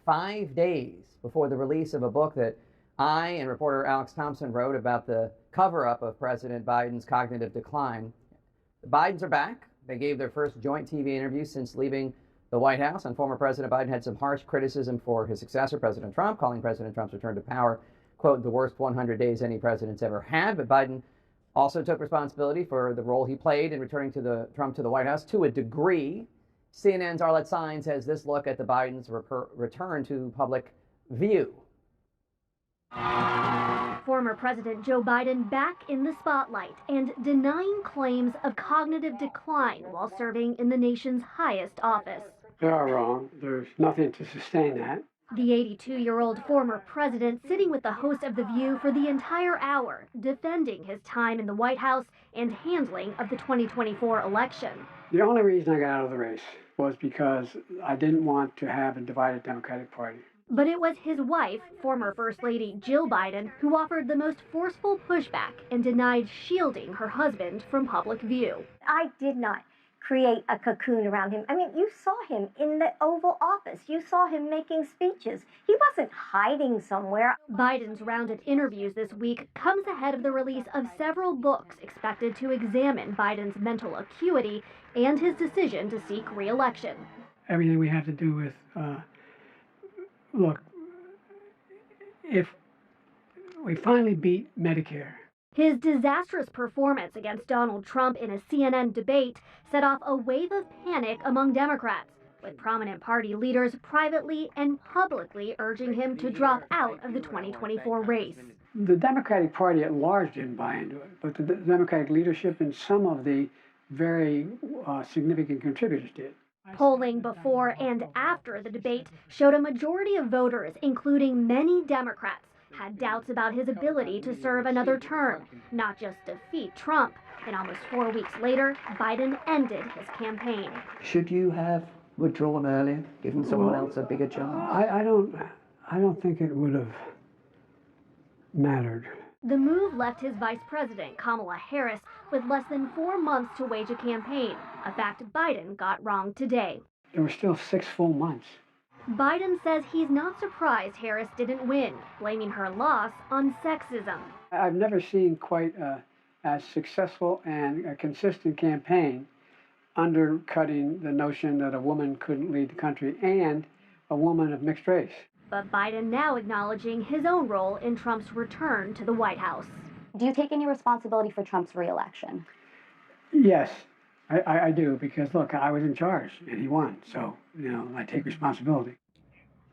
5 days before the release of a book that I and reporter Alex Thompson wrote about the cover-up of President Biden's cognitive decline. The Bidens are back. They gave their first joint TV interview since leaving the White House, and former President Biden had some harsh criticism for his successor, President Trump, calling President Trump's return to power, quote, the worst 100 days any president's ever had. But Biden also took responsibility for the role he played in returning Trump to the White House to a degree. CNN's Arlette Saenz has this look at the Biden's return to public view. Former President Joe Biden back in the spotlight and denying claims of cognitive decline while serving in the nation's highest office. They are wrong. There's nothing to sustain that. The 82-year-old former president sitting with the host of The View for the entire hour, defending his time in the White House and handling of the 2024 election. The only reason I got out of the race was because I didn't want to have a divided Democratic Party. But it was his wife, former First Lady Jill Biden, who offered the most forceful pushback and denied shielding her husband from public view. I did not create a cocoon around him. I mean, you saw him in the Oval Office. You saw him making speeches. He wasn't hiding somewhere. Biden's round of interviews this week comes ahead of the release of several books expected to examine Biden's mental acuity and his decision to seek re-election. Everything we have to do with, look, if we finally beat Medicare. His disastrous performance against Donald Trump in a CNN debate set off a wave of panic among Democrats, with prominent party leaders privately and publicly urging him to drop out of the 2024 race. The Democratic Party at large didn't buy into it, but the Democratic leadership and some of the very significant contributors did. Polling before and after the debate showed a majority of voters, including many Democrats, had doubts about his ability to serve another term, not just defeat Trump. And almost 4 weeks later, Biden ended his campaign. Should you have withdrawn earlier, given someone else a bigger chance? I don't think it would have mattered. The move left his Vice President Kamala Harris with less than 4 months to wage a campaign, a fact Biden got wrong today. There were still 6 full months. Biden says he's not surprised Harris didn't win, blaming her loss on sexism. I've never seen quite as successful and a consistent campaign undercutting the notion that a woman couldn't lead the country and a woman of mixed race. But Biden now acknowledging his own role in Trump's return to the White House. Do you take any responsibility for Trump's re-election? Yes, I do, because look, I was in charge and he won, so, I take responsibility.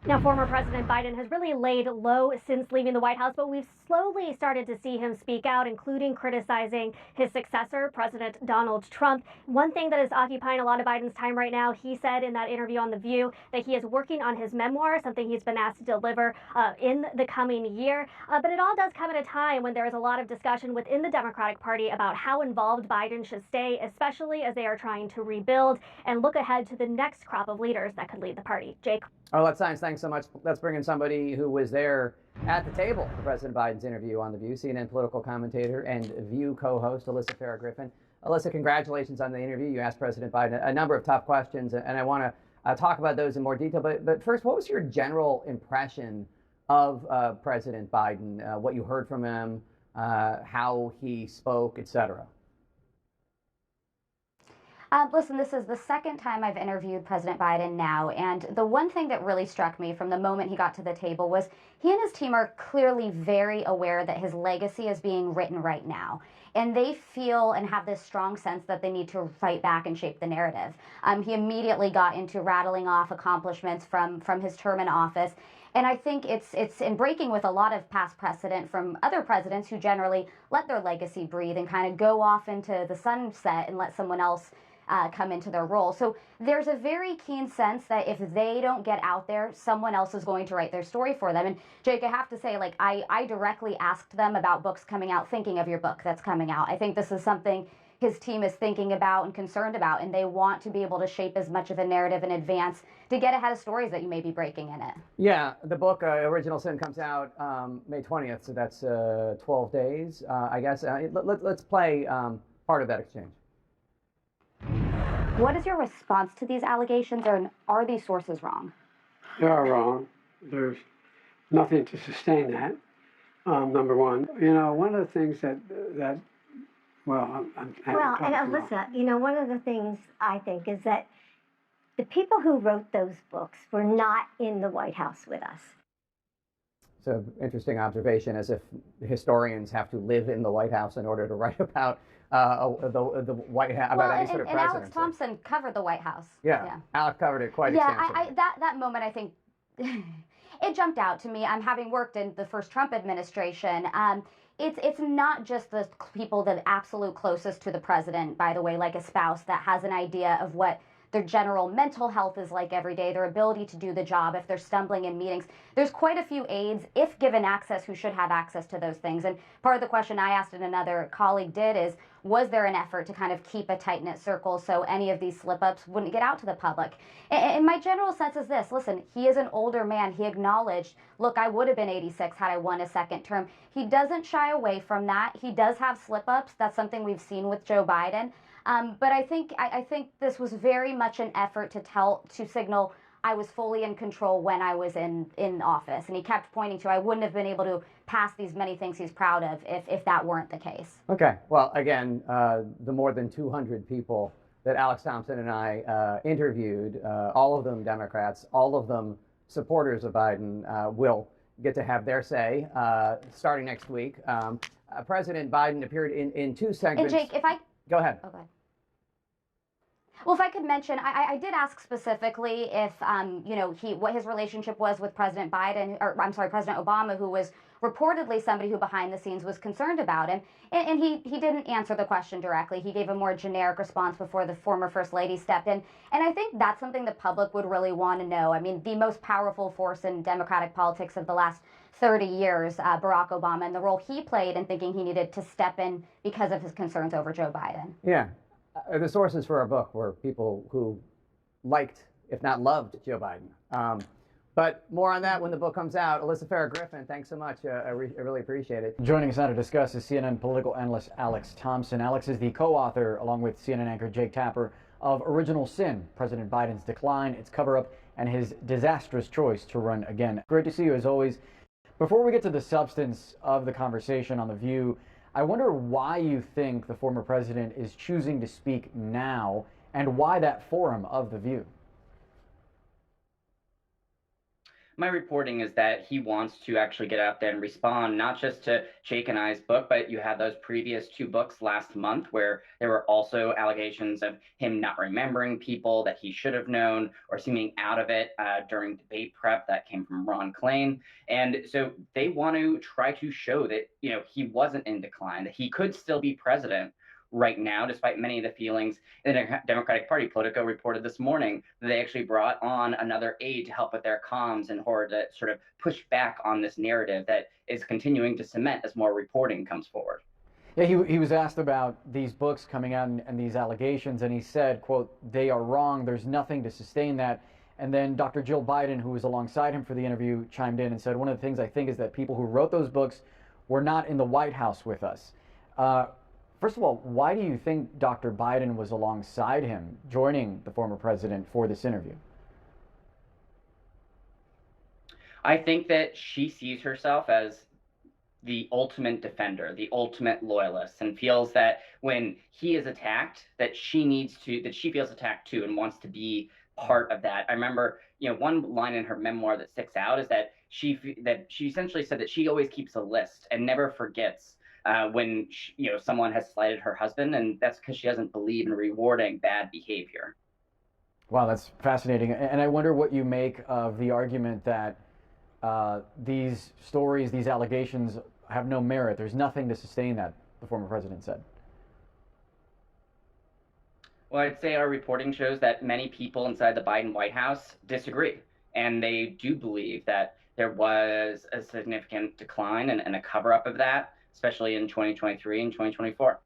Now, former President Biden has really laid low since leaving the White House, but we've slowly started to see him speak out, including criticizing his successor, President Donald Trump. One thing that is occupying a lot of Biden's time right now, he said in that interview on The View that he is working on his memoir, something he's been asked to deliver in the coming year. But it all does come at a time when there is a lot of discussion within the Democratic Party about how involved Biden should stay, especially as they are trying to rebuild and look ahead to the next crop of leaders that could lead the party. Jake? Arlette Saenz, thanks so much. Let's bring in somebody who was there at the table for President Biden's interview on The View, CNN political commentator and View co-host Alyssa Farah-Griffin. Alyssa, congratulations on the interview. You asked President Biden a number of tough questions, and I want to talk about those in more detail. But first, what was your general impression of President Biden, what you heard from him, how he spoke, etc.? Listen, this is the second time I've interviewed President Biden now, and the one thing that really struck me from the moment he got to the table was he and his team are clearly very aware that his legacy is being written right now. And they feel and have this strong sense that they need to fight back and shape the narrative. He immediately got into rattling off accomplishments from his term in office. And I think it's in breaking with a lot of past precedent from other presidents who generally let their legacy breathe and kind of go off into the sunset and let someone else come into their role. So there's a very keen sense that if they don't get out there, someone else is going to write their story for them. And Jake, I have to say, I directly asked them about books coming out, thinking of your book that's coming out. I think this is something his team is thinking about and concerned about, and they want to be able to shape as much of a narrative in advance to get ahead of stories that you may be breaking in it. Yeah, the book, Original Sin, comes out May 20th, so that's 12 days, I guess. Let's play part of that exchange. What is your response to these allegations, and are these sources wrong? They are wrong. There's nothing to sustain that. Number one, one of the things that well, I'm well, and Alyssa, one of the things I think is that the people who wrote those books were not in the White House with us. It's an interesting observation, as if historians have to live in the White House in order to write about the White House, about any sort of presidency. Alex Thompson covered the White House. Yeah. Alex covered it quite extensively. That moment, I think, it jumped out to me. Having worked in the first Trump administration. It's not just the people that are absolute closest to the president, by the way, like a spouse that has an idea of what their general mental health is like every day, their ability to do the job, if they're stumbling in meetings. There's quite a few aides, if given access, who should have access to those things. And part of the question I asked and another colleague did is, was there an effort to kind of keep a tight-knit circle so any of these slip-ups wouldn't get out to the public? And my general sense is this: listen, he is an older man. He acknowledged, look, I would have been 86 had I won a second term. He doesn't shy away from that. He does have slip-ups. That's something we've seen with Joe Biden. But I think this was very much an effort to signal I was fully in control when I was in office. And he kept pointing to, I wouldn't have been able to pass these many things he's proud of if that weren't the case. Okay. Well, again, the more than 200 people that Alex Thompson and I interviewed, all of them Democrats, all of them supporters of Biden, will get to have their say starting next week. President Biden appeared in two segments. And Jake, if I... Go ahead. Okay. Well, if I could mention, I did ask specifically if, what his relationship was with President Biden, or I'm sorry, President Obama, who was reportedly somebody who behind the scenes was concerned about him. And he didn't answer the question directly. He gave a more generic response before the former First Lady stepped in. And I think that's something the public would really want to know. I mean, the most powerful force in Democratic politics of the last 30 years, Barack Obama, and the role he played in thinking he needed to step in because of his concerns over Joe Biden. Yeah. The sources for our book were people who liked, if not loved, Joe Biden. But more on that when the book comes out. Alyssa Farah-Griffin, thanks so much. I really appreciate it. Joining us now to discuss is CNN political analyst Alex Thompson. Alex is the co-author, along with CNN anchor Jake Tapper, of Original Sin, President Biden's Decline, Its Cover-Up, and His Disastrous Choice to Run Again. Great to see you, as always. Before we get to the substance of the conversation on The View, I wonder why you think the former president is choosing to speak now, and why that forum of The View. My reporting is that he wants to actually get out there and respond, not just to Jake and I's book, but you had those previous two books last month where there were also allegations of him not remembering people that he should have known or seeming out of it during debate prep that came from Ron Klain. And so they want to try to show that, he wasn't in decline, that he could still be president right now, despite many of the feelings in the Democratic Party. Politico reported this morning that they actually brought on another aide to help with their comms in order to sort of push back on this narrative that is continuing to cement as more reporting comes forward. Yeah, he was asked about these books coming out and these allegations, and he said, quote, "They are wrong. There's nothing to sustain that." And then Dr. Jill Biden, who was alongside him for the interview, chimed in and said, "One of the things I think is that people who wrote those books were not in the White House with us." First of all, why do you think Dr. Biden was alongside him, joining the former president for this interview? I think that she sees herself as the ultimate defender, the ultimate loyalist, and feels that when he is attacked, that she feels attacked too and wants to be part of that. I remember, one line in her memoir that sticks out is that she essentially said that she always keeps a list and never forgets when someone has slighted her husband, and that's because she doesn't believe in rewarding bad behavior. Wow, that's fascinating. And I wonder what you make of the argument that these stories, these allegations have no merit. There's nothing to sustain that, the former president said. Well, I'd say our reporting shows that many people inside the Biden White House disagree, and they do believe that there was a significant decline and a cover-up of that, especially in 2023 and 2024.